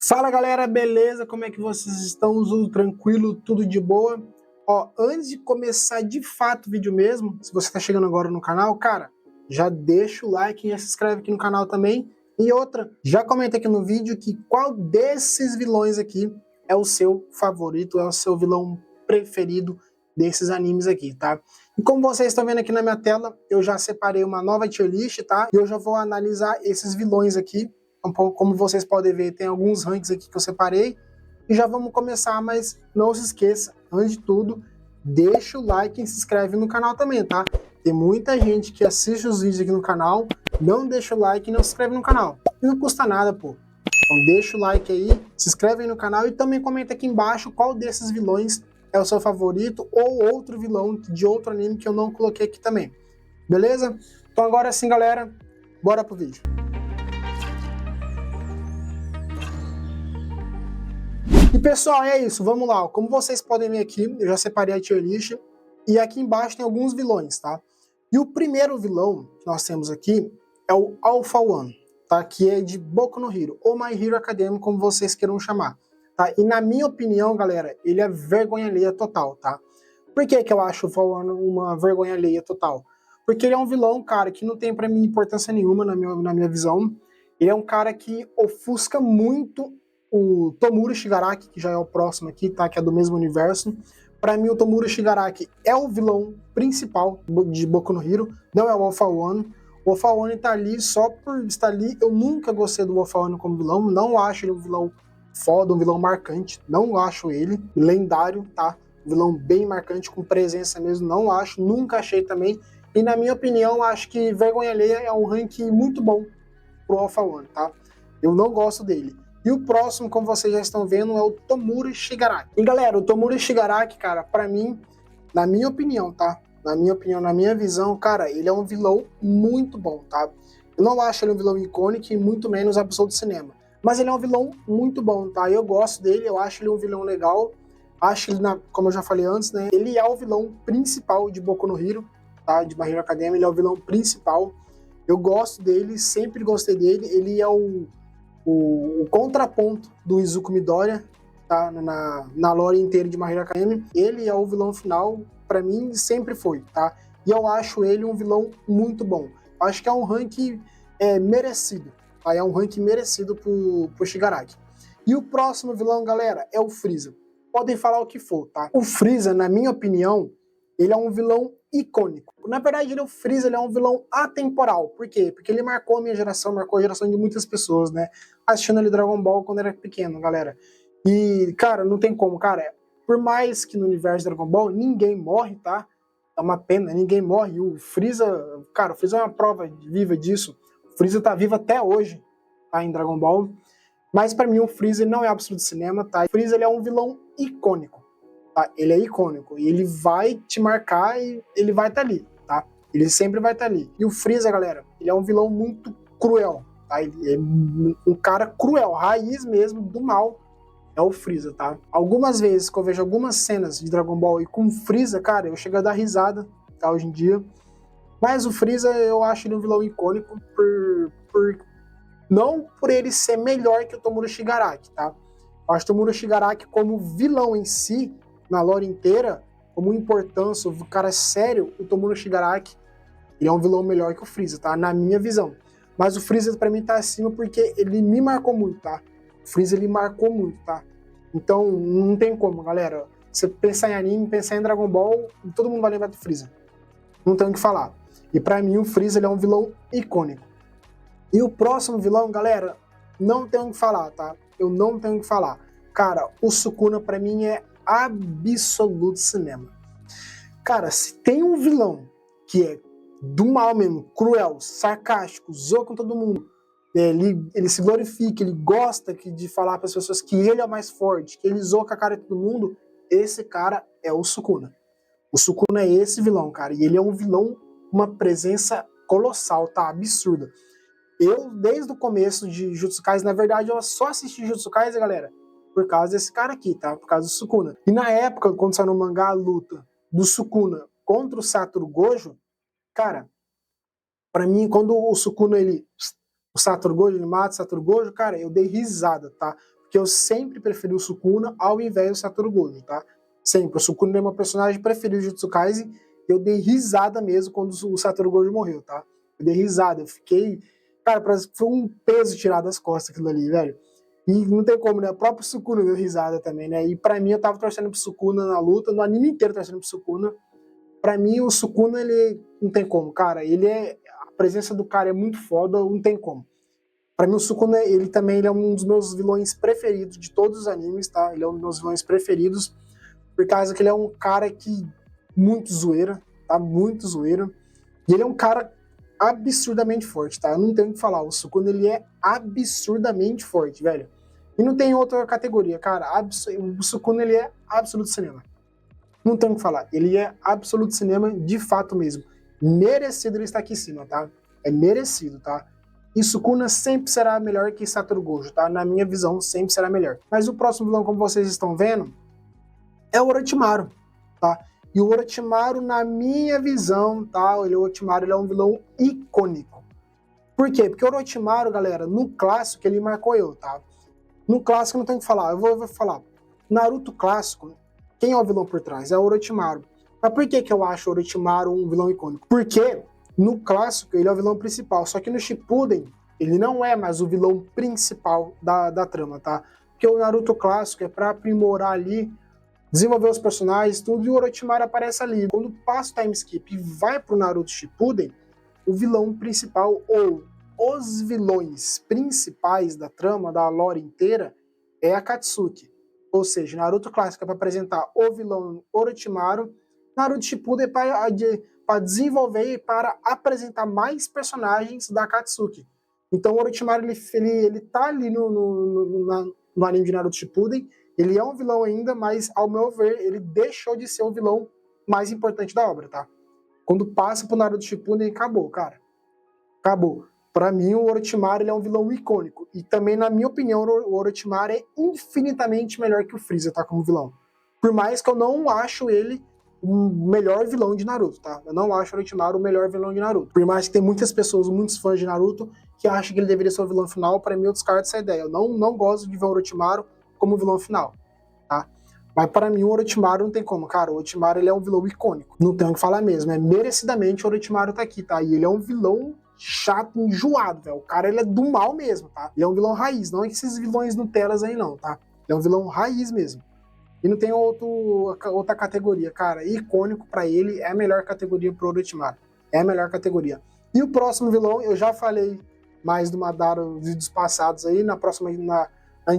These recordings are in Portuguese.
Fala galera, beleza? Como é que vocês estão? Tudo tranquilo? Tudo de boa? Ó, antes de começar de fato o vídeo mesmo, se você tá chegando agora no canal, cara, já deixa o like e já se inscreve aqui no canal também. E outra, já comenta aqui no vídeo que qual desses vilões aqui é o seu favorito, é o seu vilão preferido desses animes aqui, tá? E como vocês estão vendo aqui na minha tela, eu já separei uma nova tier list, tá? E eu já vou analisar esses vilões aqui. Como vocês podem ver, tem alguns rankings aqui que eu separei. E já vamos começar, mas não se esqueça, antes de tudo, deixa o like e se inscreve no canal também, tá? Tem muita gente que assiste os vídeos aqui no canal, não deixa o like e não se inscreve no canal. E não custa nada, pô. Então deixa o like aí, se inscreve aí no canal e também comenta aqui embaixo qual desses vilões é o seu favorito ou outro vilão de outro anime que eu não coloquei aqui também. Beleza? Então agora sim, galera, bora pro vídeo. E pessoal, é isso, vamos lá. Como vocês podem ver aqui, eu já separei a tier list e aqui embaixo tem alguns vilões, tá? E o primeiro vilão que nós temos aqui é o Alpha One, tá? Que é de Boku no Hero, ou My Hero Academia, como vocês queiram chamar, tá? E na minha opinião, galera, ele é vergonha alheia total, tá? Por que que eu acho o Alpha One uma vergonha alheia total? Porque ele é um vilão, cara, que não tem pra mim importância nenhuma na minha visão. Ele é um cara que ofusca muito o Tomura Shigaraki, que já é o próximo aqui, tá? Que é do mesmo universo. Para mim, o Tomura Shigaraki é o vilão principal de Boku no Hero, não é o Alpha One. O Alpha One tá ali só por estar ali. Eu nunca gostei do Alpha One como vilão, não acho ele um vilão foda, um vilão marcante, não acho ele lendário, tá? Um vilão bem marcante, com presença mesmo, não acho, nunca achei também. E na minha opinião, acho que Vergonha Alheia é um ranking muito bom pro Alpha One, tá? Eu não gosto dele. E o próximo, como vocês já estão vendo, é o Tomura Shigaraki. E galera, o Tomura Shigaraki, cara, pra mim, na minha opinião, tá? Na minha opinião, na minha visão, cara, ele é um vilão muito bom, tá? Eu não acho ele um vilão icônico e muito menos absurdo do cinema. Mas ele é um vilão muito bom, tá? Eu gosto dele, eu acho ele um vilão legal. Acho ele, como eu já falei antes, né? Ele é o vilão principal de Boku no Hero, tá? De My Hero Academia, ele é o vilão principal. Eu gosto dele, sempre gostei dele. Ele é o contraponto do Izuku Midoriya, tá? Na lore inteira de My Hero Academia. Ele é o vilão final, pra mim, sempre foi, tá? E eu acho ele um vilão muito bom. Acho que é um rank merecido, tá? É um rank merecido pro Shigaraki. E o próximo vilão, galera, é o Freeza. Podem falar o que for, tá? O Freeza, na minha opinião, ele é um vilão icônico. Na verdade, o Freeza ele é um vilão atemporal. Por quê? Porque ele marcou a minha geração, marcou a geração de muitas pessoas, né? Assistindo ali Dragon Ball quando era pequeno, galera. E, cara, não tem como, cara. Por mais que no universo de Dragon Ball ninguém morre, tá? É uma pena, ninguém morre. O Freeza, cara, o Freeza é uma prova viva disso. O Freeza tá vivo até hoje, tá? Em Dragon Ball. Mas pra mim o Freeza não é absoluto cinema, tá? O Freeza ele é um vilão icônico. Tá? Ele é icônico e ele vai te marcar e ele vai estar ali, tá? Ele sempre vai estar ali. E o Freeza, galera, ele é um vilão muito cruel, tá? Ele é um cara cruel, raiz mesmo do mal é o Freeza, tá? Algumas vezes que eu vejo algumas cenas de Dragon Ball e com Freeza, cara, eu chego a dar risada, tá? Hoje em dia. Mas o Freeza, eu acho ele um vilão icônico não por ele ser melhor que o Tomura Shigaraki, tá? Eu acho que o Tomura Shigaraki como vilão em si, na lore inteira, como importância, o cara é sério, o Tomura Shigaraki, ele é um vilão melhor que o Freeza, tá? Na minha visão. Mas o Freeza pra mim tá acima porque ele me marcou muito, tá? O Freeza ele marcou muito, tá? Então não tem como, galera. Você pensar em anime, pensar em Dragon Ball, todo mundo vai lembrar do Freeza. Não tem o que falar. E pra mim o Freeza ele é um vilão icônico. E o próximo vilão, galera, não tenho o que falar, tá? Eu não tenho o que falar. Cara, o Sukuna pra mim é absoluto cinema. Cara, se tem um vilão que é do mal mesmo, cruel, sarcástico, zoa com todo mundo, ele se glorifica, ele gosta de falar para as pessoas que ele é o mais forte, que ele zoa com a cara de todo mundo, esse cara é o Sukuna. O Sukuna é esse vilão, cara, e ele é um vilão, uma presença colossal, tá? Absurda. Eu, desde o começo de Jujutsu Kaisen, na verdade, eu só assisti Jujutsu Kaisen, galera, por causa desse cara aqui, tá? Por causa do Sukuna. E na época, quando saiu no mangá a luta do Sukuna contra o Satoru Gojo, cara, pra mim, quando o Sukuna, o Satoru Gojo, ele mata o Satoru Gojo, cara, eu dei risada, tá? que eu sempre preferi o Sukuna ao invés do Satoru Gojo, tá? Sempre. O Sukuna é meu personagem preferido de Jujutsu Kaisen. Eu dei risada mesmo quando o Satoru Gojo morreu, tá? Eu dei risada, eu fiquei... Cara, foi um peso tirar das costas aquilo ali, velho. E não tem como, né? O próprio Sukuna deu risada também, né? E pra mim, eu tava torcendo pro Sukuna na luta, no anime inteiro torcendo pro Sukuna. Pra mim, o Sukuna, ele não tem como, cara. Ele é... A presença do cara é muito foda, não tem como. Pra mim, o Sukuna, ele é um dos meus vilões preferidos de todos os animes, tá? Ele é um dos meus vilões preferidos, por causa que ele é um cara que... Muito zoeira, tá? Muito zoeira. E ele é um cara absurdamente forte, tá? Eu não tenho o que falar. O Sukuna, ele é absurdamente forte, velho. E não tem outra categoria, cara. O Sukuna, ele é absoluto cinema. Não tenho o que falar. Ele é absoluto cinema de fato mesmo. Merecido ele estar aqui em cima, tá? É merecido, tá? E Sukuna sempre será melhor que Satoru Gojo, tá? Na minha visão, sempre será melhor. Mas o próximo vilão, como vocês estão vendo, é o Orochimaru, tá? E o Orochimaru, na minha visão, tá? O Orochimaru, ele é um vilão icônico. Por quê? Porque o Orochimaru, galera, no clássico, ele marcou eu, tá? No clássico, não tenho o que falar. Eu vou falar. Naruto clássico, quem é o vilão por trás? É o Orochimaru. Mas por que eu acho o Orochimaru um vilão icônico? Porque no clássico, ele é o vilão principal. Só que no Shippuden, ele não é mais o vilão principal da trama, tá? Porque o Naruto clássico é pra aprimorar ali, desenvolver os personagens, tudo, e o Orochimaru aparece ali. Quando passa o time skip e vai pro Naruto Shippuden, o vilão principal, ou os vilões principais da trama, da lore inteira, é a Katsuki. Ou seja, Naruto clássico é para apresentar o vilão Orochimaru, Naruto Shippuden é para desenvolver e para apresentar mais personagens da Katsuki. Então o Orochimaru, ele tá ali no anime de Naruto Shippuden. Ele é um vilão ainda, mas, ao meu ver, ele deixou de ser o vilão mais importante da obra, tá? Quando passa pro Naruto Shippuden, acabou, cara. Acabou. Pra mim, o Orochimaru, ele é um vilão icônico. E também, na minha opinião, o Orochimaru é infinitamente melhor que o Freeza, tá? Como vilão. Por mais que eu não acho ele o melhor vilão de Naruto, tá? Eu não acho o Orochimaru o melhor vilão de Naruto. Por mais que tem muitas pessoas, muitos fãs de Naruto, que acham que ele deveria ser o vilão final, pra mim eu descarto essa ideia. Eu não gosto de ver o Orochimaru como vilão final, tá? Mas para mim o Orochimaru não tem como, cara. O Orochimaru, ele é um vilão icônico. Não tenho o que falar mesmo. É merecidamente o Orochimaru tá aqui, tá? E ele é um vilão chato, enjoado, velho. O cara, ele é do mal mesmo, tá? Ele é um vilão raiz, não é esses vilões Nutellas aí não, tá? Ele é um vilão raiz mesmo. E não tem outra categoria, cara. Icônico pra ele é a melhor categoria pro Orochimaru. É a melhor categoria. E o próximo vilão, eu já falei mais do Madara nos vídeos passados aí, na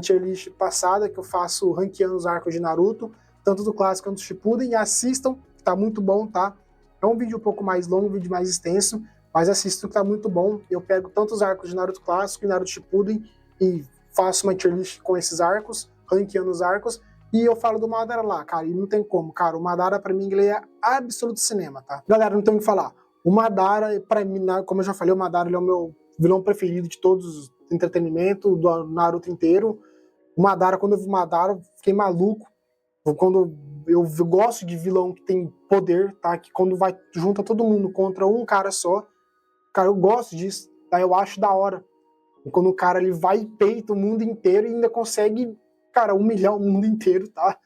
tier list passada, que eu faço ranqueando os arcos de Naruto, tanto do clássico quanto do Shippuden, e assistam, que tá muito bom, tá? É um vídeo um pouco mais longo, um vídeo mais extenso, mas assistam que tá muito bom. Eu pego tanto os arcos de Naruto clássico e Naruto Shippuden e faço uma tier list com esses arcos, ranqueando os arcos, e eu falo do Madara lá, cara, e não tem como, cara. O Madara, pra mim, ele é absoluto cinema, tá? Galera, não tem o que falar. O Madara, pra mim, como eu já falei, o Madara, ele é o meu vilão preferido de todos os entretenimento, do Naruto inteiro. O Madara, quando eu vi o Madara, eu fiquei maluco. Quando eu gosto de vilão que tem poder, tá? Que quando junta todo mundo contra um cara só, cara, eu gosto disso, tá? Eu acho da hora. E quando o cara, ele vai e peita o mundo inteiro e ainda consegue, cara, humilhar o mundo inteiro, tá?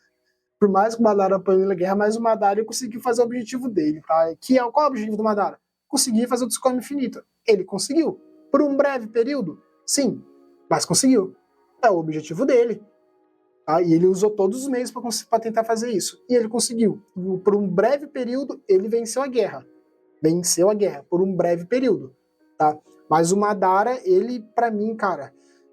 Por mais que o Madara apanhe na guerra, mas o Madara, ele conseguiu fazer o objetivo dele, tá? Qual é o objetivo do Madara? Conseguir fazer o Tsukuyomi infinito. Ele conseguiu. Por um breve período, sim, mas conseguiu. É o objetivo dele. Tá? E ele usou todos os meios para tentar fazer isso. E ele conseguiu. Por um breve período, ele venceu a guerra. Venceu a guerra, por um breve período. Tá? Mas o Madara, ele, pra mim, cara,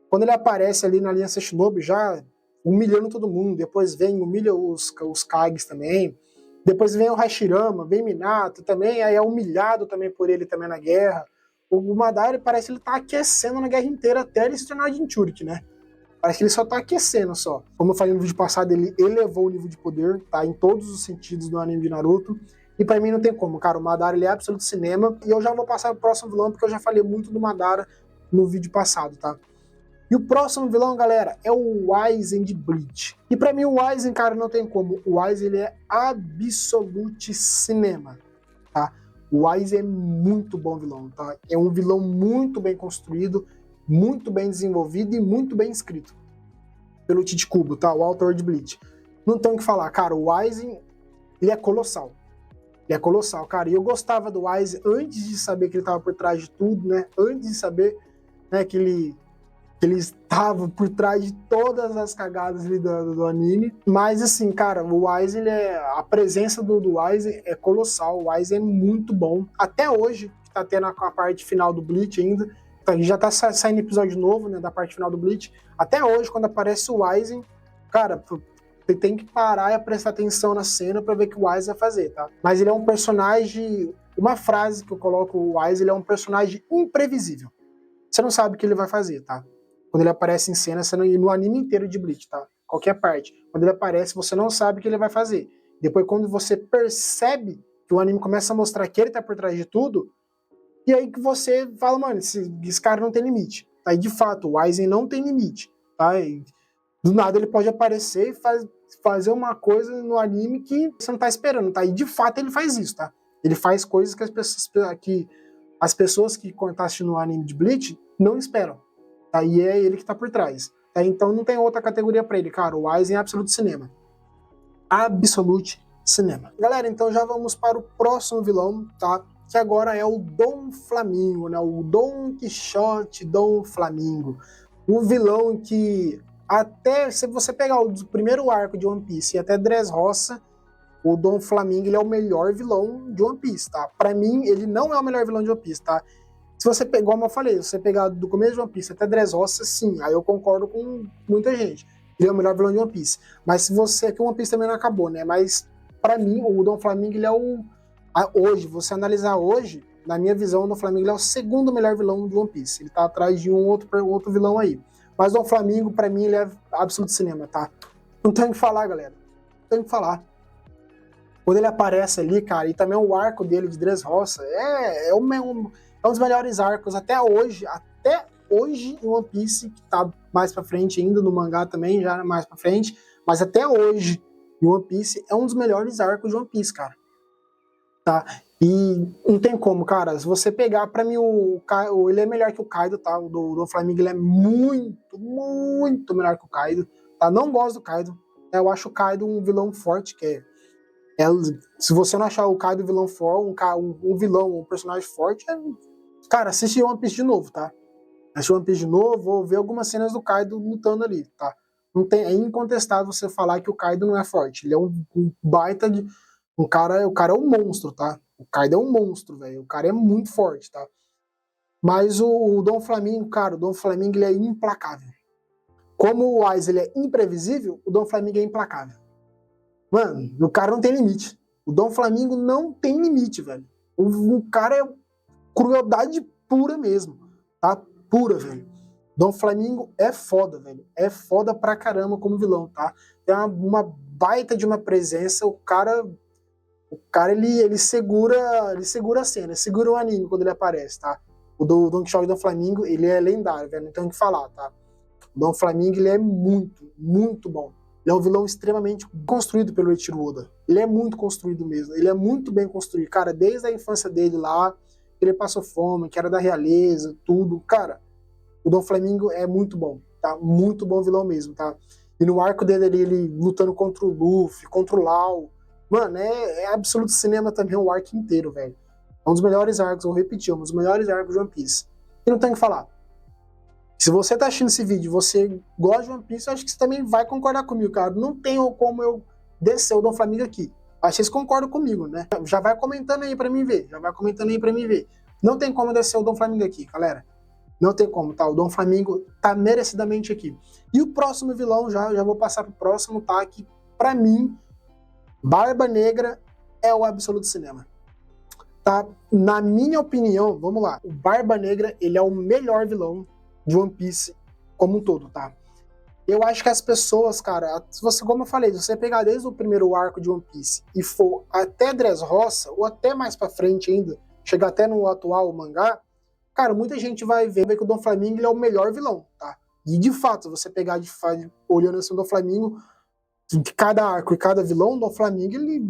quando ele aparece ali na Aliança Shinobi, já humilhando todo mundo, depois humilha os Kages também, depois vem o Hashirama, vem Minato também, aí é humilhado também por ele também na guerra. O Madara, parece que ele tá aquecendo na guerra inteira até ele se tornar Jinchuriki, né? Parece que ele só tá aquecendo só. Como eu falei no vídeo passado, ele elevou o nível de poder, tá? Em todos os sentidos do anime de Naruto. E pra mim não tem como, cara. O Madara, ele é absoluto cinema. E eu já vou passar pro próximo vilão, porque eu já falei muito do Madara no vídeo passado, tá? E o próximo vilão, galera, é o Aizen de Bleach. E pra mim o Aizen, cara, não tem como. O Aizen, ele é absolute cinema, tá? O Aizen é muito bom vilão, tá? É um vilão muito bem construído, muito bem desenvolvido e muito bem escrito. pelo Tite Kubo, tá? O autor de Bleach. Não tem o que falar, cara, o Aizen, ele é colossal. Ele é colossal, cara. E eu gostava do Aizen antes de saber que ele tava por trás de tudo, né? Antes de saber, né, que ele estava por trás de todas as cagadas ali do anime. Mas, assim, cara, o Aizen, a presença do Aizen é colossal. O Aizen é muito bom. Até hoje, que tá tendo a parte final do Bleach ainda, já tá saindo episódio novo, né, da parte final do Bleach. Até hoje, quando aparece o Aizen, cara, você tem que parar e prestar atenção na cena pra ver o que o Aizen vai fazer, tá? Mas ele é um personagem... Uma frase que eu coloco o Aizen, ele é um personagem imprevisível. Você não sabe o que ele vai fazer, tá? Quando ele aparece em cena, você não, no anime inteiro de Bleach, tá? Qualquer parte. Quando ele aparece, você não sabe o que ele vai fazer. Depois, quando você percebe que o anime começa a mostrar que ele tá por trás de tudo, e aí que você fala, mano, esse cara não tem limite. Aí, de fato, o Aizen não tem limite, tá? E do nada ele pode aparecer e fazer uma coisa no anime que você não tá esperando, tá? E de fato ele faz isso, tá? Ele faz coisas que as pessoas que estão assistindo o anime de Bleach não esperam, tá? E é ele que tá por trás, tá? Então não tem outra categoria pra ele, cara. O Aizen é Absolute Cinema. Absolute Cinema. Galera, então já vamos para o próximo vilão, tá? Que agora é o Dom Flamingo, né? O Don Quixote Dom Flamingo. O vilão que até, se você pegar o primeiro arco de One Piece e até Dressrosa, o Dom Flamingo, ele é o melhor vilão de One Piece, tá? Pra mim, ele não é o melhor vilão de One Piece, tá? Se você pegar, como eu falei, se você pegar do começo de One Piece até Dressrosa, sim, aí eu concordo com muita gente. Ele é o melhor vilão de One Piece. Mas se você, que o One Piece também não acabou, né? Mas pra mim, o Dom Flamingo, ele é hoje, você analisar hoje, na minha visão, o Dom Flamingo, ele é o segundo melhor vilão de One Piece. Ele tá atrás de um outro vilão aí. Mas o Dom Flamingo, pra mim, ele é absoluto cinema, tá? Não tem o que falar, galera. Não tem o que falar. Quando ele aparece ali, cara, e também o arco dele de Dressrosa, é um dos melhores arcos até hoje em One Piece, que tá mais pra frente ainda, no mangá também, já mais pra frente, mas até hoje, em One Piece, é um dos melhores arcos de One Piece, cara. Tá? E não tem como, cara. Se você pegar, pra mim, ele é melhor que o Kaido, tá? O do Flamengo, ele é muito, muito melhor que o Kaido, tá? Não gosto do Kaido. Eu acho o Kaido um vilão forte, se você não achar o Kaido vilão forte, um vilão, um personagem forte, cara, assiste One Piece de novo, tá? Assiste One Piece de novo, ou ver algumas cenas do Kaido lutando ali, tá? Não tem, é incontestável você falar que o Kaido não é forte. Ele é um baita de... o cara é um monstro, tá? O Kaido é um monstro, velho. O cara é muito forte, tá? Mas o Dom Flamingo, cara, o Dom Flamingo, ele é implacável. Como o Aizen, ele é imprevisível, o Dom Flamingo é implacável. Mano, o cara não tem limite. O Dom Flamingo não tem limite, velho. O cara é crueldade pura mesmo, tá? Pura, velho. Dom Flamingo é foda, velho. É foda pra caramba como vilão, tá? Tem uma baita de uma presença, o cara ele segura a cena, ele segura o anime quando ele aparece, tá? O do Don Quixote e Dom Flamingo, ele é lendário, velho, não tem o que falar, tá? O Dom Flamingo, ele é muito, muito bom. Ele é um vilão extremamente construído pelo Eiichiro Oda. Ele é muito construído mesmo, ele é muito bem construído. Cara, desde a infância dele lá, ele passou fome, que era da realeza, tudo. Cara, o Dom Flamingo é muito bom, tá? Muito bom vilão mesmo, tá? E no arco dele ali, ele lutando contra o Luffy, contra o Lau. Mano, é absoluto cinema também o arco inteiro, velho. É um dos melhores arcos, vou repetir, um dos melhores arcos de One Piece. E não tem o que falar. Se você tá assistindo esse vídeo e você gosta de One Piece, eu acho que você também vai concordar comigo, cara. Não tem como eu descer o Dom Flamingo aqui. Acho que vocês concordam comigo, né? Já vai comentando aí pra mim ver. Não tem como descer o Dom Flamingo aqui, galera. Não tem como, tá? O Dom Flamingo tá merecidamente aqui. E o próximo vilão, já vou passar pro próximo, tá? Que pra mim, Barba Negra é o absoluto cinema. Tá? Na minha opinião, vamos lá. O Barba Negra, ele é o melhor vilão de One Piece como um todo, tá? Eu acho que as pessoas, cara, se você, como eu falei, se você pegar desde o primeiro arco de One Piece e for até Dressrosa, ou até mais pra frente ainda, chegar até no atual mangá, cara, muita gente vai ver que o Dom Flamingo ele é o melhor vilão, tá? E de fato, você pegar olhando assim o Dom Flamingo, de cada arco e cada vilão, o Dom Flamingo ele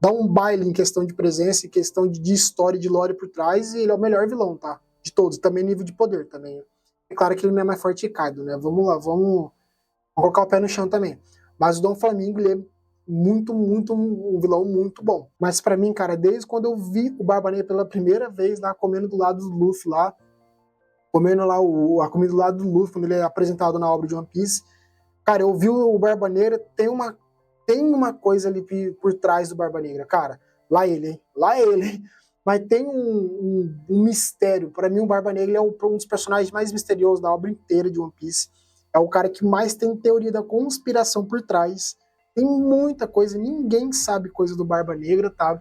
dá um baile em questão de presença, em questão de história, de lore por trás, e ele é o melhor vilão, tá? De todos, também nível de poder também. É claro que ele não é mais forte que Kaido, né? Vamos lá, vamos Vou colocar o pé no chão também. Mas o Dom Flamingo, ele é um vilão muito bom. Mas pra mim, cara, desde quando eu vi o Barba Negra pela primeira vez lá, comendo do lado do Luffy lá, comendo lá a comida do lado do Luffy, quando ele é apresentado na obra de One Piece, cara, eu vi o Barba Negra, tem uma coisa ali por trás do Barba Negra, cara. Lá ele, hein? Lá ele, hein? Mas tem um mistério. Para mim, o Barba Negra é um dos personagens mais misteriosos da obra inteira de One Piece. É o cara que mais tem teoria da conspiração por trás. Tem muita coisa, ninguém sabe coisa do Barba Negra, tá?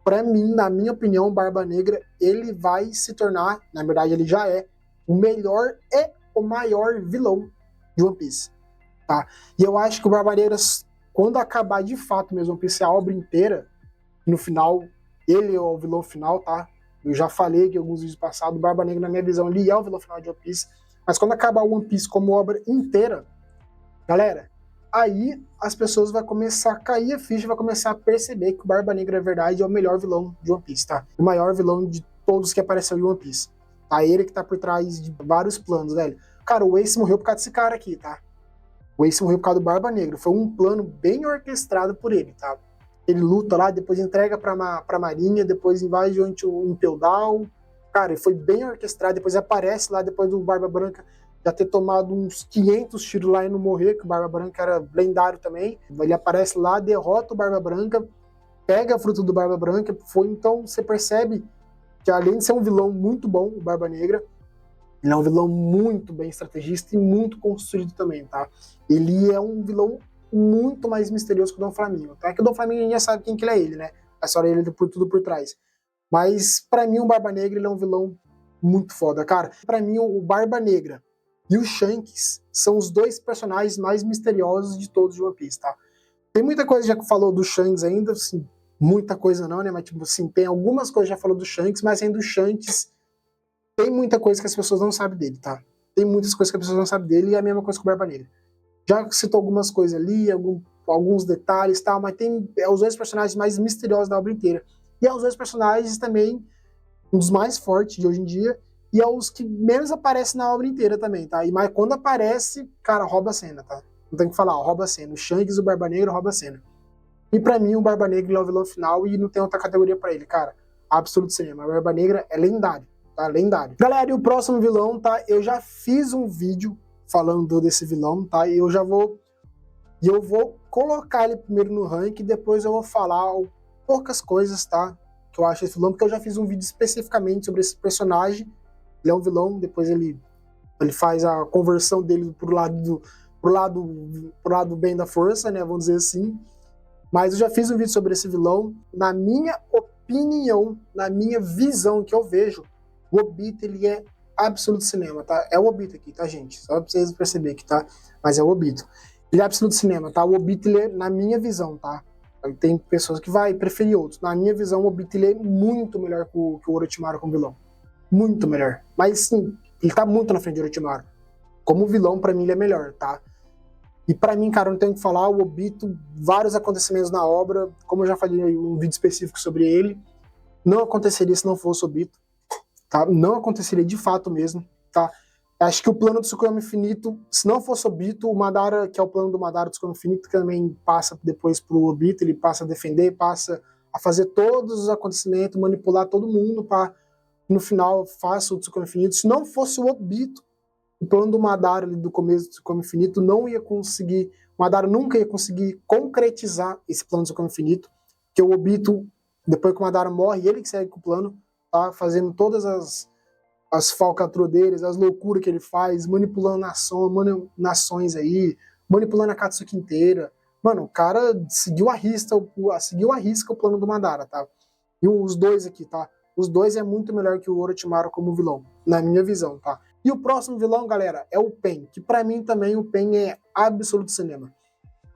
Para mim, na minha opinião, o Barba Negra, ele vai se tornar, na verdade ele já é, o melhor e o maior vilão de One Piece, tá? E eu acho que o Barba Negra, quando acabar de fato mesmo One Piece, a obra inteira, no final, ele é o vilão final, tá? Eu já falei que em alguns vídeos passados, o Barba Negra, na minha visão, ele é o vilão final de One Piece. Mas quando acabar o One Piece como obra inteira, galera, aí as pessoas vão começar a cair a ficha, vai começar a perceber que o Barba Negra, na verdade, é o melhor vilão de One Piece, tá? O maior vilão de todos que apareceu em One Piece. Tá? Ele que tá por trás de vários planos, velho. Cara, o Ace morreu por causa desse cara aqui, tá? O Ace morreu por causa do Barba Negra. Foi um plano bem orquestrado por ele, tá? Ele luta lá, depois entrega pra Marinha, depois invade o Impel Down. Cara, ele foi bem orquestrado, depois aparece lá, depois do Barba Branca já ter tomado uns 500 tiros lá e não morrer, que o Barba Branca era lendário também. Ele aparece lá, derrota o Barba Branca, pega a fruta do Barba Branca. Então você percebe que além de ser um vilão muito bom, o Barba Negra, ele é um vilão muito bem estrategista e muito construído também, tá? Ele é um vilão muito mais misterioso que o Dom Flamingo, tá? Que o Dom Flamingo já sabe quem que ele é ele, né? A história dele por tudo por trás. Mas para mim o Barba Negra, ele é um vilão muito foda, cara. Para mim o Barba Negra e o Shanks são os dois personagens mais misteriosos de todos de One Piece, tá? Tem muita coisa já que falou do Shanks ainda, assim, muita coisa não, né? Mas tipo assim, tem algumas coisas já falou do Shanks, mas ainda o Shanks tem muita coisa que as pessoas não sabem dele, tá? Tem muitas coisas que as pessoas não sabem dele e é a mesma coisa com o Barba Negra. Já citou algumas coisas ali, alguns detalhes e tal, mas tem os dois personagens mais misteriosos da obra inteira. E é os dois personagens também, um dos mais fortes de hoje em dia, e é os que menos aparecem na obra inteira também, tá? Mas quando aparece, cara, rouba a cena, tá? Não tem o que falar, ó, rouba a cena. O Shanks e o Barba Negra rouba a cena. E pra mim, o Barba Negra é o vilão final e não tem outra categoria pra ele, cara. Absoluto cinema. A Barba Negra é lendário, tá? Lendário. Galera, e o próximo vilão, tá? Eu já fiz um vídeo falando desse vilão, tá? E eu vou colocar ele primeiro no ranking, depois eu vou falar poucas coisas, tá? Que eu acho esse vilão, porque eu já fiz um vídeo especificamente sobre esse personagem. Ele é um vilão, depois ele faz a conversão dele pro lado bem da força, né? Vamos dizer assim. Mas eu já fiz um vídeo sobre esse vilão. Na minha opinião, na minha visão que eu vejo, o Obito, ele é absoluto cinema, tá? É o Obito aqui, tá, gente? Só pra vocês perceberem aqui, tá? Mas é o Obito. Ele é absoluto cinema, tá? O Obito, ele é, na minha visão, tá? Tem pessoas que vai preferir outros. Na minha visão, o Obito, ele é muito melhor que o Orochimaru como vilão. Muito melhor. Mas, sim, ele tá muito na frente do Orochimaru. Como vilão, pra mim, ele é melhor, tá? E pra mim, cara, não tenho o que falar, o Obito, vários acontecimentos na obra, como eu já falei em um vídeo específico sobre ele, não aconteceria se não fosse o Obito, tá? Não aconteceria de fato mesmo, tá? Acho que o plano do Tsukuyomi Infinito, se não fosse o Obito, o Madara, que é o plano do Madara do Tsukuyomi Infinito, que também passa depois pro Obito, ele passa a defender, passa a fazer todos os acontecimentos, manipular todo mundo para no final faça o Tsukuyomi Infinito. Se não fosse o Obito, o plano do Madara ali do começo do Tsukuyomi Infinito não ia conseguir, o Madara nunca ia conseguir concretizar esse plano do Tsukuyomi Infinito, que o Obito, depois que o Madara morre, ele que segue com o plano, tá fazendo todas as falcatruas deles, as loucuras que ele faz, manipulando nações aí, manipulando a Katsuki inteira. Mano, o cara seguiu a risca o plano do Madara, tá? E os dois aqui, tá? Os dois é muito melhor que o Orochimaru como vilão, na minha visão, tá? E o próximo vilão, galera, é o Pain, que pra mim também o Pain é absoluto cinema.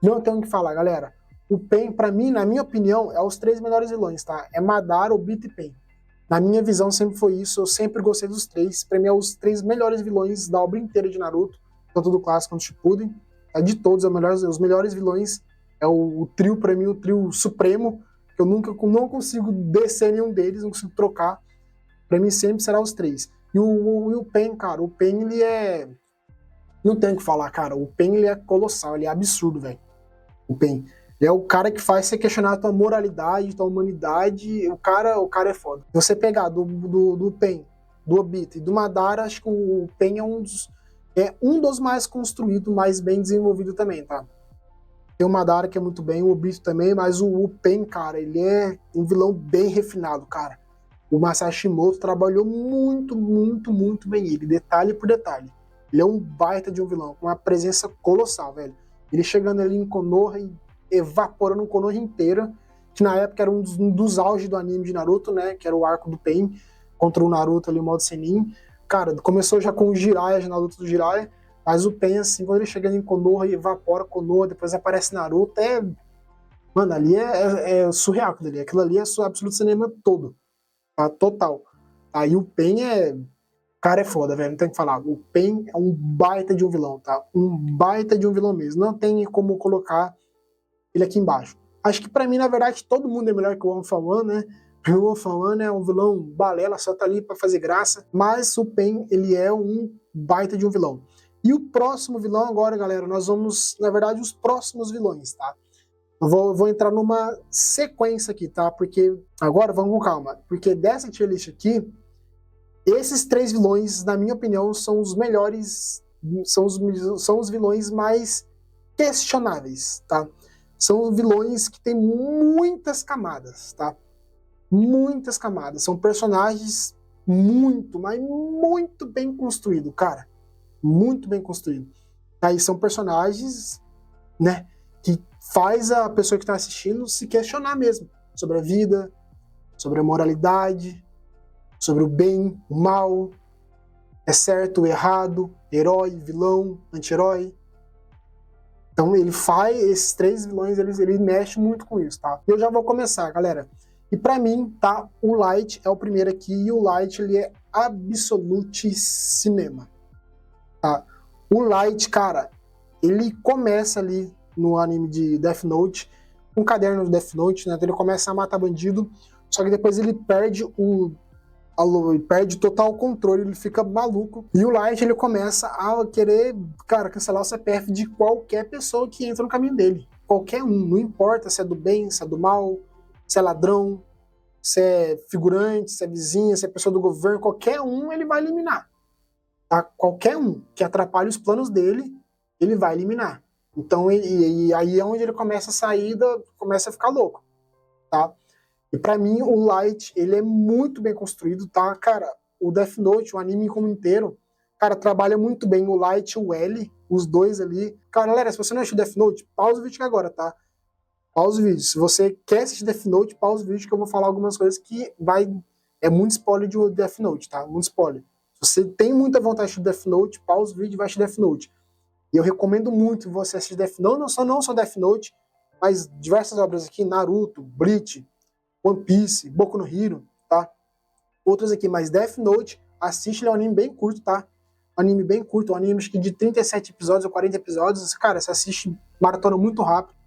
Não tenho o que falar, galera. O Pain, pra mim, na minha opinião, é os três melhores vilões, tá? É Madara, Obito e Pain. Na minha visão sempre foi isso, eu sempre gostei dos três. Pra mim é os três melhores vilões da obra inteira de Naruto, tanto do clássico quanto do Shippuden. É de todos, os melhores vilões. É o trio, pra mim, o trio supremo. Eu não consigo descer nenhum deles, não consigo trocar. Pra mim sempre será os três. E o Pain, cara, o Pain, ele é Não tem o que falar, cara. O Pain, ele é colossal, ele é absurdo, velho. O Pain. Ele é o cara que faz você questionar a tua moralidade, tua humanidade. O cara é foda. Você pegar do Pain, do Obito e do Madara, acho que o Pain é um dos mais construídos, mais bem desenvolvido também, tá? Tem o Madara que é muito bem, o Obito também, mas o Pain, cara, ele é um vilão bem refinado, cara. O Masashi Emoto trabalhou muito, muito, muito bem ele, detalhe por detalhe. Ele é um baita de um vilão, com uma presença colossal, velho. Ele chegando ali em Konoha e evaporando Konoha inteira, que na época era um dos auges do anime de Naruto, né? Que era o arco do Pain contra o Naruto ali, o modo Senin. Cara, começou já com o Jiraiya, Naruto do Jiraiya, mas o Pain, assim, quando ele chega em Konoha e evapora Konoha, depois aparece Naruto, mano, ali é surreal aquilo ali. Aquilo ali é o absoluto cinema todo, tá? Total. Aí o Pain cara, é foda, velho, não tem o que falar. O Pain é um baita de um vilão, tá? Um baita de um vilão mesmo. Não tem como colocar ele aqui embaixo. Acho que pra mim, na verdade, todo mundo é melhor que o One for One, né? O One for One é um vilão balela, só tá ali pra fazer graça. Mas o Pain, ele é um baita de um vilão. E o próximo vilão agora, galera, nós vamos, na verdade, os próximos vilões, tá? Eu vou entrar numa sequência aqui, tá? Porque agora, vamos com calma. Porque dessa tier list aqui, esses três vilões, na minha opinião, são os melhores, são os vilões mais questionáveis, tá? São vilões que têm muitas camadas, tá? Muitas camadas. São personagens muito, mas muito bem construídos, cara. Muito bem construídos. Aí são personagens, né, que faz a pessoa que está assistindo se questionar mesmo sobre a vida, sobre a moralidade, sobre o bem, o mal, é certo, errado, herói, vilão, anti-herói. Então ele faz, esses três vilões, ele mexe muito com isso, tá? Eu já vou começar, galera. E pra mim, tá, o Light é o primeiro aqui, e o Light, ele é absolute cinema, tá? O Light, cara, ele começa ali no anime de Death Note, um caderno de Death Note, né? Então ele começa a matar bandido, só que depois ele perde ele perde total controle, ele fica maluco. E o Light, ele começa a querer, cara, cancelar o CPF de qualquer pessoa que entra no caminho dele. Qualquer um, não importa se é do bem, se é do mal, se é ladrão, se é figurante, se é vizinha, se é pessoa do governo, qualquer um ele vai eliminar. Tá? Qualquer um que atrapalhe os planos dele, ele vai eliminar. Então, e aí é onde ele começa a sair, começa a ficar louco, tá? E pra mim, o Light, ele é muito bem construído, tá? Cara, o Death Note, o anime como inteiro, cara, trabalha muito bem o Light e o L, os dois ali. Cara, galera, se você não assistiu Death Note, pausa o vídeo agora, tá? Pausa o vídeo. Se você quer assistir Death Note, pausa o vídeo que eu vou falar algumas coisas que é muito spoiler de Death Note, tá? Muito spoiler. Se você tem muita vontade de assistir Death Note, pausa o vídeo e vai assistir Death Note. E eu recomendo muito você assistir Death Note, não só Death Note, mas diversas obras aqui, Naruto, Bleach, One Piece, Boku no Hero, tá? Outros aqui, mas Death Note, assiste, ele é um anime bem curto, tá? Um anime bem curto, um anime acho que de 37 episódios ou 40 episódios, cara, você assiste maratona muito rápido,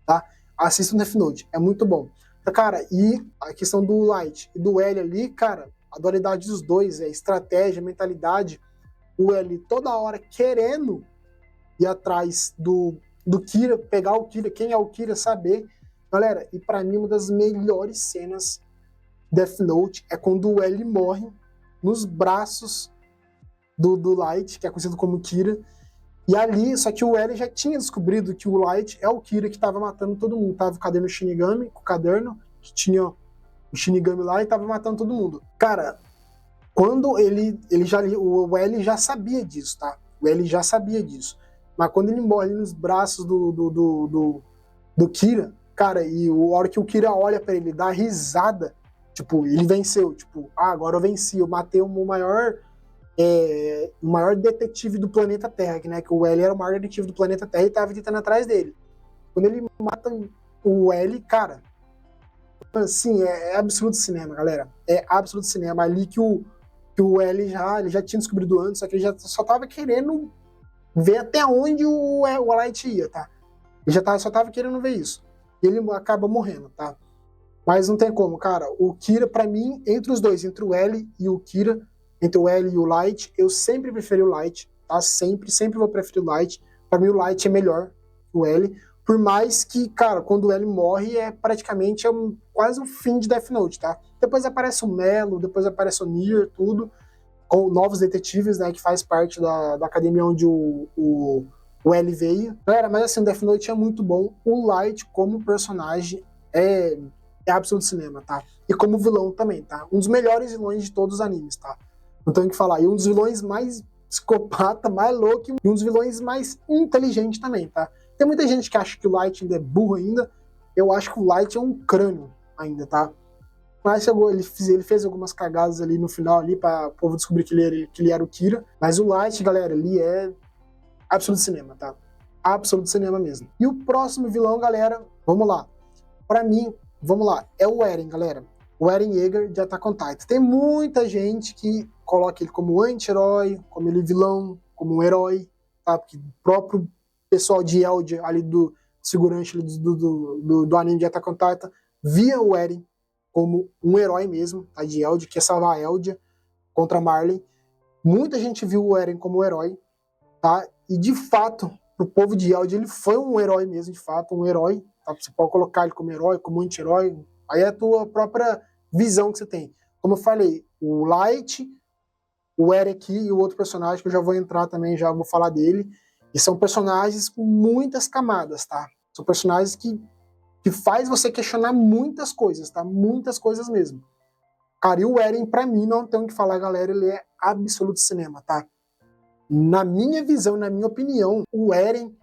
tá? Assista o Death Note, é muito bom. Cara, e a questão do Light e do L ali, cara, a dualidade dos dois, estratégia, mentalidade, o L toda hora querendo ir atrás do Kira, pegar o Kira, quem é o Kira, saber. Galera, e pra mim uma das melhores cenas Death Note é quando o L morre nos braços do Light, que é conhecido como Kira, e ali, só que o L já tinha descobrido que o Light é o Kira que tava matando todo mundo, tava com o caderno Shinigami, com o caderno, que tinha o Shinigami lá e tava matando todo mundo. Cara, quando o L já sabia disso, tá? O L já sabia disso. Mas quando ele morre nos braços do Kira, cara, e a hora que o Kira olha pra ele, dá risada, tipo, ele venceu, tipo, agora eu venci, eu matei o maior detetive do planeta Terra, né, que o L era o maior detetive do planeta Terra e tava tentando atrás dele. Quando ele mata o L, cara, assim, é absoluto cinema, galera, é absoluto cinema, ali que o L ele já tinha descobrido antes, só que ele já só tava querendo ver até onde o Light ia, tá? Ele só tava querendo ver isso. E ele acaba morrendo, tá? Mas não tem como, cara. O Kira, pra mim, entre os dois, entre o L e o Kira, entre o L e o Light, eu sempre preferi o Light, tá? Sempre vou preferir o Light. Pra mim o Light é melhor que o L. Por mais que, cara, quando o L morre é praticamente quase o fim de Death Note, tá? Depois aparece o Melo, depois aparece o Nier, tudo, com novos detetives, né, que faz parte da academia onde o L veio. Galera, mas assim, o Death Note é muito bom. O Light, como personagem, é absoluto cinema, tá? E como vilão também, tá? Um dos melhores vilões de todos os animes, tá? Não tenho o que falar. E um dos vilões mais psicopata, mais louco, e um dos vilões mais inteligentes também, tá? Tem muita gente que acha que o Light ainda é burro ainda. Eu acho que o Light é um crânio ainda, tá? Mas ele fez algumas cagadas ali no final ali para o povo descobrir que ele era o Kira. Mas o Light, galera, ele é absoluto cinema, tá? Absoluto cinema mesmo. E o próximo vilão, galera, vamos lá. Pra mim, vamos lá, é o Eren, galera. O Eren Yeager de Attack on Titan. Tem muita gente que coloca ele como anti-herói, como ele vilão, como um herói, tá? Porque o próprio pessoal de Eldia, ali do figurante do anime de Attack on Titan, via o Eren como um herói mesmo, tá? De Eldia, que ia salvar a Eldia contra Marley. Muita gente viu o Eren como um herói, tá? E de fato, pro povo de Eldia, ele foi um herói mesmo, de fato, um herói. Tá? Você pode colocar ele como herói, como anti-herói, aí é a tua própria visão que você tem. Como eu falei, o Light, o Eren aqui e o outro personagem que eu já vou entrar também, já vou falar dele, e são personagens com muitas camadas, tá? São personagens que faz você questionar muitas coisas, tá? Muitas coisas mesmo. Cara, e o Eren, pra mim, não tenho o que falar, galera, ele é absoluto cinema, tá? Na minha visão, na minha opinião, o Eren,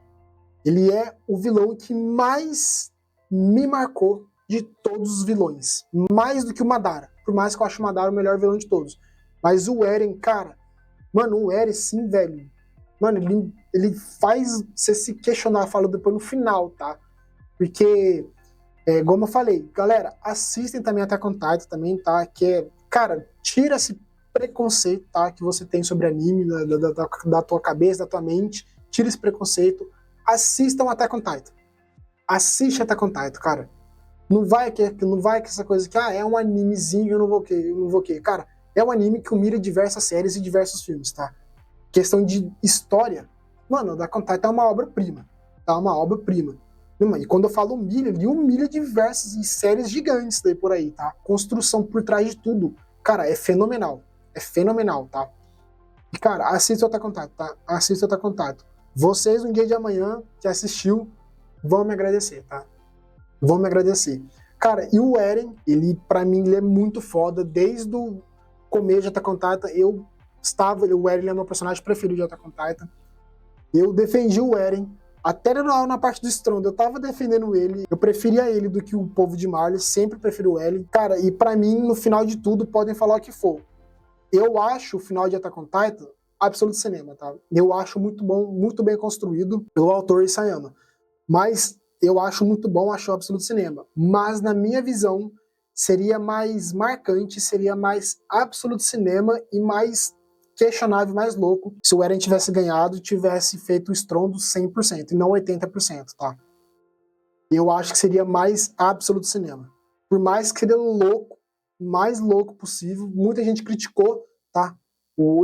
ele é o vilão que mais me marcou de todos os vilões. Mais do que o Madara. Por mais que eu ache o Madara o melhor vilão de todos. Mas o Eren, cara... Mano, o Eren, sim, velho. Mano, ele faz você se questionar, fala depois no final, tá? Porque, como eu falei, galera, assistem também Attack on Titan também, tá? Que é, cara, tira esse preconceito, tá? Que você tem sobre anime, da tua cabeça, da tua mente. Tira esse preconceito. Assistam Attack on Titan. Assiste Attack on Titan, cara. Não vai com essa coisa que, é um animezinho, eu não vou o quê. Cara, é um anime que humilha diversas séries e diversos filmes, tá? Questão de história, mano, Attack on Titan é uma obra-prima, tá? Uma obra-prima. E quando eu falo humilha, ele humilha diversas séries gigantes daí por aí, tá? Construção por trás de tudo, cara, é fenomenal. É fenomenal, tá? E, cara, assista o Attack on Titan, tá? Assista o Attack on Titan. Vocês, no dia de amanhã, que assistiu, vão me agradecer, tá? Vão me agradecer. Cara, e o Eren, pra mim, ele é muito foda. Desde o começo de Attack on Titan, o Eren é meu personagem preferido de Attack on Titan. Eu defendi o Eren, até na parte do Strong, eu tava defendendo ele. Eu preferia ele do que o povo de Marley, sempre prefiro o Eren. Cara, e pra mim, no final de tudo, podem falar o que for. Eu acho o final de Attack on Titan absoluto cinema, tá? Eu acho muito bom, muito bem construído pelo autor Isayama. Mas eu acho muito bom, acho absoluto cinema. Mas, na minha visão, seria mais marcante, seria mais absoluto cinema e mais questionável, mais louco, se o Eren tivesse ganhado e tivesse feito o estrondo 100%, e não 80%, tá? Eu acho que seria mais absoluto cinema. Por mais que seria louco, mais louco possível, muita gente criticou, tá?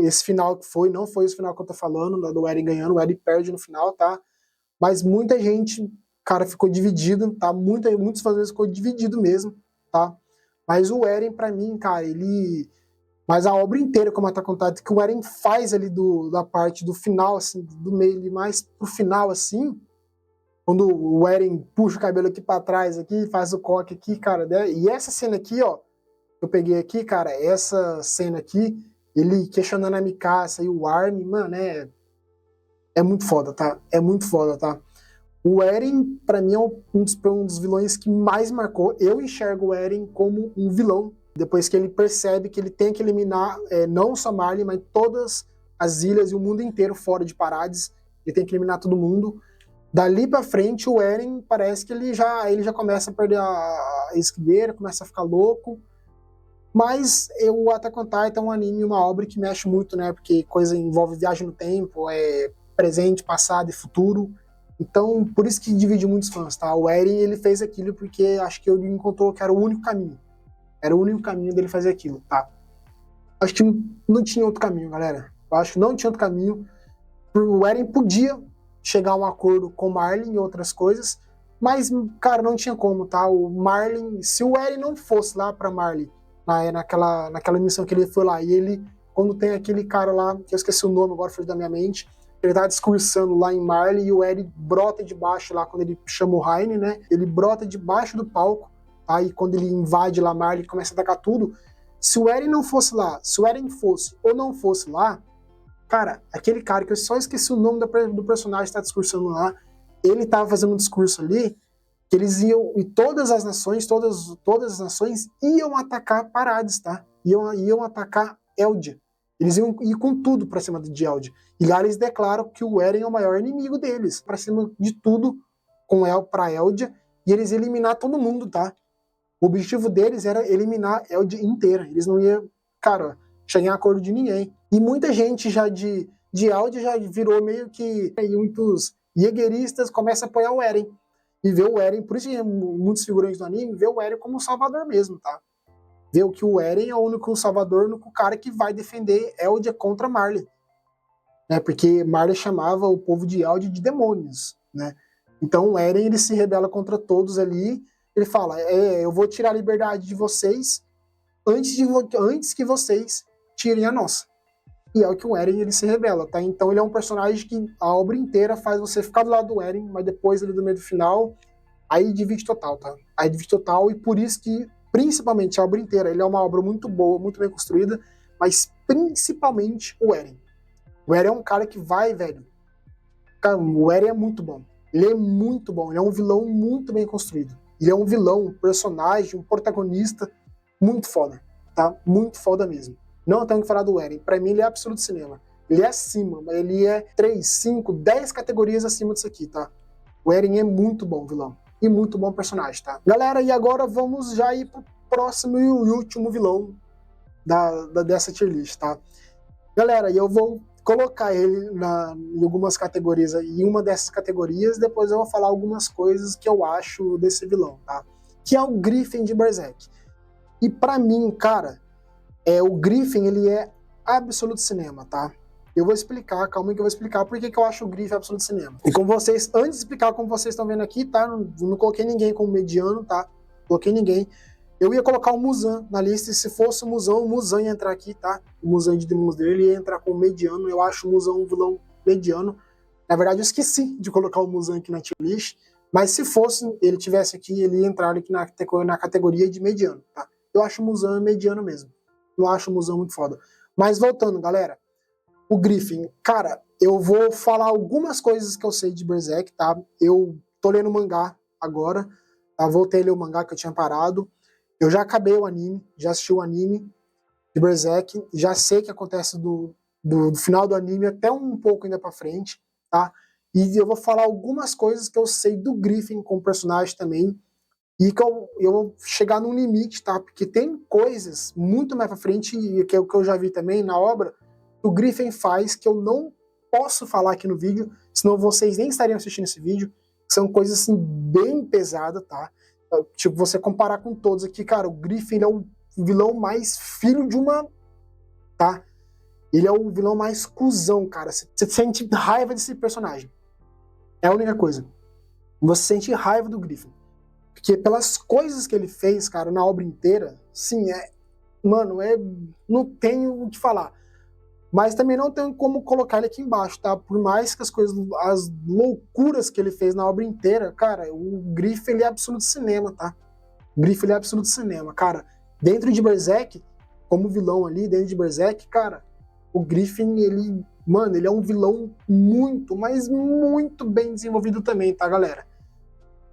Esse final que foi, não foi esse final que eu tô falando, do Eren ganhando, o Eren perde no final, tá? Mas muita gente, cara, ficou dividido, tá? Muitos fãs ficou dividido mesmo, tá? Mas o Eren, pra mim, cara, mas a obra inteira, como Attack on Titan, que o Eren faz ali da parte do final, assim, do meio ali, mais pro final, assim, quando o Eren puxa o cabelo aqui pra trás, aqui, faz o coque aqui, cara, né? E essa cena aqui, ó, que eu peguei aqui, cara, essa cena aqui, ele questionando a Mikasa e o Armin, mano, é muito foda, tá? É muito foda, tá? O Eren, pra mim, é um dos vilões que mais marcou. Eu enxergo o Eren como um vilão, depois que ele percebe que ele tem que eliminar não só Marley, mas todas as ilhas e o mundo inteiro fora de Parades. Ele tem que eliminar todo mundo. Dali pra frente, o Eren parece que ele já começa a perder a esquiveira, começa a ficar louco. Mas o Attack on Titan é um anime, uma obra que mexe muito, né? Porque coisa envolve viagem no tempo, presente, passado e futuro. Então, por isso que divide muitos fãs, tá? O Eren, ele fez aquilo porque acho que ele encontrou que era o único caminho. Era o único caminho dele fazer aquilo, tá? Acho que não tinha outro caminho, galera. Eu acho que não tinha outro caminho. O Eren podia chegar a um acordo com o Marlin e outras coisas, mas, cara, não tinha como, tá? O Marlin, se o Eren não fosse lá pra Marlin, naquela missão que ele foi lá, e ele, quando tem aquele cara lá, que eu esqueci o nome agora, foi da minha mente, ele tá discursando lá em Marley e o Eren brota de baixo lá, quando ele chama o Heine, né? Ele brota debaixo do palco, tá? E quando ele invade lá Marley e começa a atacar tudo, se o Eren não fosse lá, se o Eren fosse ou não fosse lá, cara, aquele cara que eu só esqueci o nome do personagem que tá discursando lá, ele tava fazendo um discurso ali, que eles iam, e todas as nações as nações iam atacar Parades, tá? Iam atacar Eldia. Eles iam ir com tudo pra cima de Eldia. E lá eles declaram que o Eren é o maior inimigo deles, pra cima de tudo pra Eldia, e eles eliminar todo mundo, tá? O objetivo deles era eliminar Eldia inteira. Eles não iam, cara, chegar em acordo de ninguém. E muita gente já de Eldia já virou meio que, e muitos jägeristas começam a apoiar o Eren. E ver o Eren, por isso que muitos figurantes do anime vê o Eren como um salvador mesmo, tá? Vê que o Eren é o único salvador, o único cara que vai defender Eldia contra Marley. Né? Porque Marley chamava o povo de Eldia de demônios, né? Então o Eren, ele se rebela contra todos ali, ele fala, eu vou tirar a liberdade de vocês antes que vocês tirem a nossa. E é o que o Eren, ele se revela, tá? Então ele é um personagem que a obra inteira faz você ficar do lado do Eren, mas depois ali do meio do final, aí divide total, tá? Aí divide total, e por isso que, principalmente a obra inteira, ele é uma obra muito boa, muito bem construída, mas principalmente o Eren. O Eren é um cara que vai, velho. Cara, o Eren é muito bom. Ele é muito bom, ele é um vilão muito bem construído. Ele é um vilão, um personagem, um protagonista muito foda, tá? Muito foda mesmo. Não tenho que falar do Eren. Pra mim, ele é absoluto cinema. Ele é acima, mas ele é 3, 5, 10 categorias acima disso aqui, tá? O Eren é muito bom vilão. E muito bom personagem, tá? Galera, e agora vamos já ir pro próximo e último vilão dessa tier list, tá? Galera, e eu vou colocar ele em algumas categorias, em uma dessas categorias, depois eu vou falar algumas coisas que eu acho desse vilão, tá? Que é o Griffin de Berserk. E pra mim, cara, o Griffin, ele é absoluto cinema, tá? Eu vou explicar, calma aí que eu vou explicar por que eu acho o Griffin absoluto cinema. E como vocês, antes de explicar como vocês estão vendo aqui, tá? Não coloquei ninguém como mediano, tá? Coloquei ninguém. Eu ia colocar o Muzan na lista, e se fosse o Muzan ia entrar aqui, tá? O Muzan de Demons dele ia entrar como mediano. Eu acho o Muzan um vilão mediano. Na verdade, eu esqueci de colocar o Muzan aqui na tier list, mas se fosse, ele tivesse aqui, ele ia entrar aqui na categoria de mediano, tá? Eu acho o Muzan mediano mesmo. Eu acho o Muzan muito foda. Mas voltando, galera, o Griffin, cara, eu vou falar algumas coisas que eu sei de Berserk, tá? Eu tô lendo o mangá agora, tá? Voltei a ler o mangá que eu tinha parado. Eu já acabei o anime, já assisti o anime de Berserk, já sei o que acontece do final do anime até um pouco ainda pra frente, tá? E eu vou falar algumas coisas que eu sei do Griffin como personagem também, e que eu vou chegar num limite, tá? Porque tem coisas muito mais pra frente, e que é o que eu já vi também na obra, que o Griffin faz que eu não posso falar aqui no vídeo, senão vocês nem estariam assistindo esse vídeo. São coisas assim bem pesadas, tá? Tipo, você comparar com todos aqui, cara, o Griffin ele é o vilão mais filho de uma, tá? Ele é o vilão mais cuzão, cara. Você sente raiva desse personagem. É a única coisa. Você sente raiva do Griffin. Porque pelas coisas que ele fez, cara, na obra inteira, sim, mano, não tenho o que falar. Mas também não tenho como colocar ele aqui embaixo, tá? Por mais que as loucuras que ele fez na obra inteira, cara, o Griffin, ele é absoluto cinema, tá? O Griffin, ele é absoluto cinema, cara. Dentro de Berserk, como vilão ali, dentro de Berserk, cara, o Griffin, mano, ele é um vilão muito, mas muito bem desenvolvido também, tá, galera?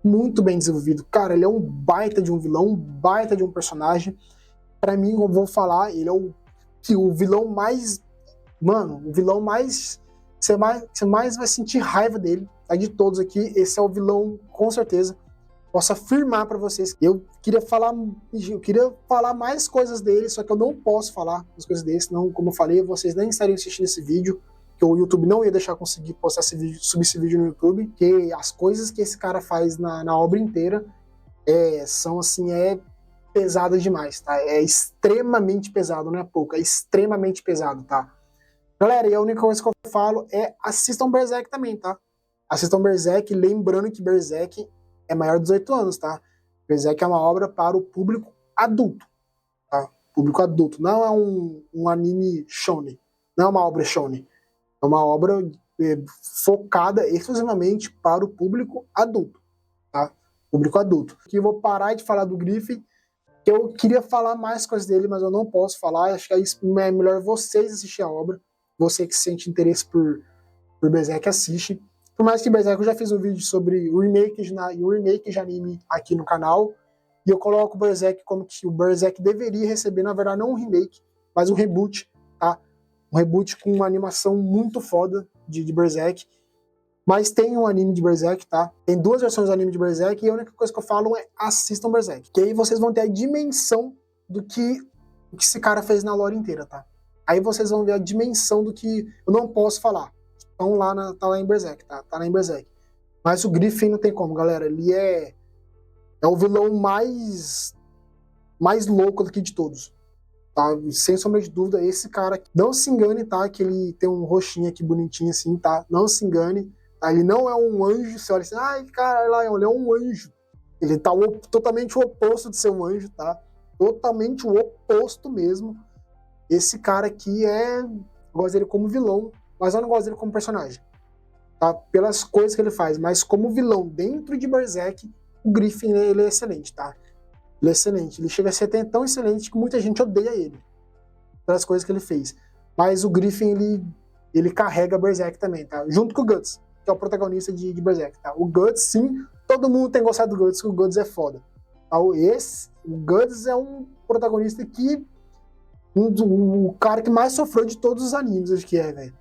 Muito bem desenvolvido. Cara, ele é um baita de um vilão, um baita de um personagem. Pra mim, eu vou falar, ele é o vilão mais... Mano, o vilão mais... Você mais vai sentir raiva dele, tá? De todos aqui, esse é o vilão, com certeza. Posso afirmar pra vocês. Eu queria falar mais coisas dele, só que eu não posso falar as coisas dele, senão, como eu falei, vocês nem estariam assistindo esse vídeo, que o YouTube não ia deixar conseguir postar esse vídeo, subir esse vídeo no YouTube, porque as coisas que esse cara faz na obra inteira são assim, pesadas demais, tá? É extremamente pesado, não é pouco, é extremamente pesado, tá? Galera, e a única coisa que eu falo é assistam Berserk também, tá? Assistam Berserk, lembrando que Berserk é maior de 18 anos, tá? Berserk é uma obra para o público adulto, tá? Público adulto. Não é um anime shonen. Não é uma obra shonen. É uma obra focada exclusivamente para o público adulto, tá? Público adulto. Aqui eu vou parar de falar do Griffin, que eu queria falar mais coisas dele, mas eu não posso falar. Acho que é melhor vocês assistirem a obra. Você que sente interesse por Berserk, assiste. Por mais que Berserk, eu já fiz um vídeo sobre o remake de anime aqui no canal, e eu coloco o Berserk como que o Berserk deveria receber, na verdade, não um remake, mas um reboot, tá? Um reboot com uma animação muito foda de Berserk. Mas tem um anime de Berserk, tá? Tem 2 versões do anime de Berserk, e a única coisa que eu falo é assistam Berserk. Que aí vocês vão ter a dimensão do que esse cara fez na lore inteira, tá? Aí vocês vão ver a dimensão do que eu não posso falar. Então tá lá em Berserk, tá? Tá lá em Berserk. Mas o Griffin não tem como, galera. Ele é o vilão mais louco daqui de todos. Tá? Sem sombra de dúvida, esse cara aqui. Não se engane, tá? Que ele tem um rostinho aqui bonitinho assim, tá? Não se engane. Tá? Ele não é um anjo. Você olha assim, ai, cara, ele é um anjo. Ele tá totalmente o oposto de ser um anjo, tá? Totalmente o oposto mesmo. Esse cara aqui eu gosto dele como vilão, mas eu não gosto dele como personagem, tá? Pelas coisas que ele faz, mas como vilão dentro de Berserk, o Griffin, ele é excelente, tá? Ele é excelente, ele chega a ser até tão excelente que muita gente odeia ele, pelas coisas que ele fez. Mas o Griffin, ele carrega Berserk também, tá? Junto com o Guts, que é o protagonista de Berserk, tá? O Guts, sim, todo mundo tem gostado do Guts, que o Guts é foda. Tá? O Guts é um protagonista que o cara que mais sofreu de todos os animes, acho que é, velho.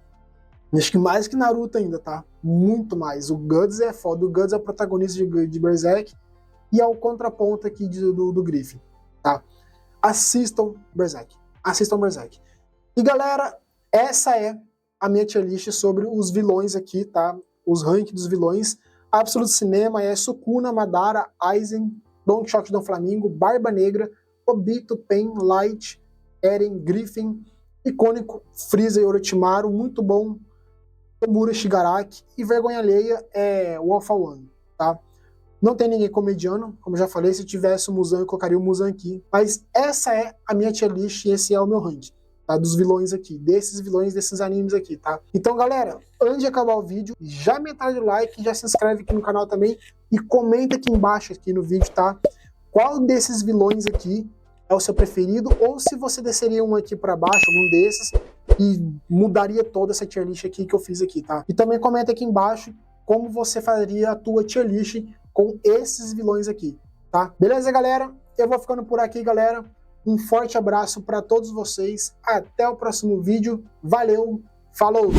Acho que mais que Naruto ainda, tá? Muito mais. O Guts é foda. O Guts é o protagonista de Berserk e é o contraponto aqui do Griffin, tá? Assistam Berserk. Assistam Berserk. E, galera, essa é a minha tier list sobre os vilões aqui, tá? Os rankings dos vilões. Absolute Cinema é Sukuna, Madara, Aizen, Don Quixote do Flamingo, Barba Negra, Obito, Pain, Light, Eren, Griffin, icônico, Freeza e Orochimaru, muito bom, Tomura, Shigaraki, e vergonha alheia é o Alpha One, tá? Não tem ninguém comediano, como já falei, se tivesse o Muzan, eu colocaria o Muzan aqui, mas essa é a minha tier list e esse é o meu ranking, tá? Dos vilões aqui, desses vilões, desses animes aqui, tá? Então, galera, antes de acabar o vídeo, já metade do like, já se inscreve aqui no canal também e comenta aqui embaixo aqui no vídeo, tá? Qual desses vilões aqui é o seu preferido, ou se você desceria um aqui para baixo, algum desses, e mudaria toda essa tier list aqui que eu fiz aqui, tá? E também comenta aqui embaixo como você faria a tua tier list com esses vilões aqui, tá? Beleza, galera? Eu vou ficando por aqui, galera. Um forte abraço para todos vocês. Até o próximo vídeo. Valeu, falou!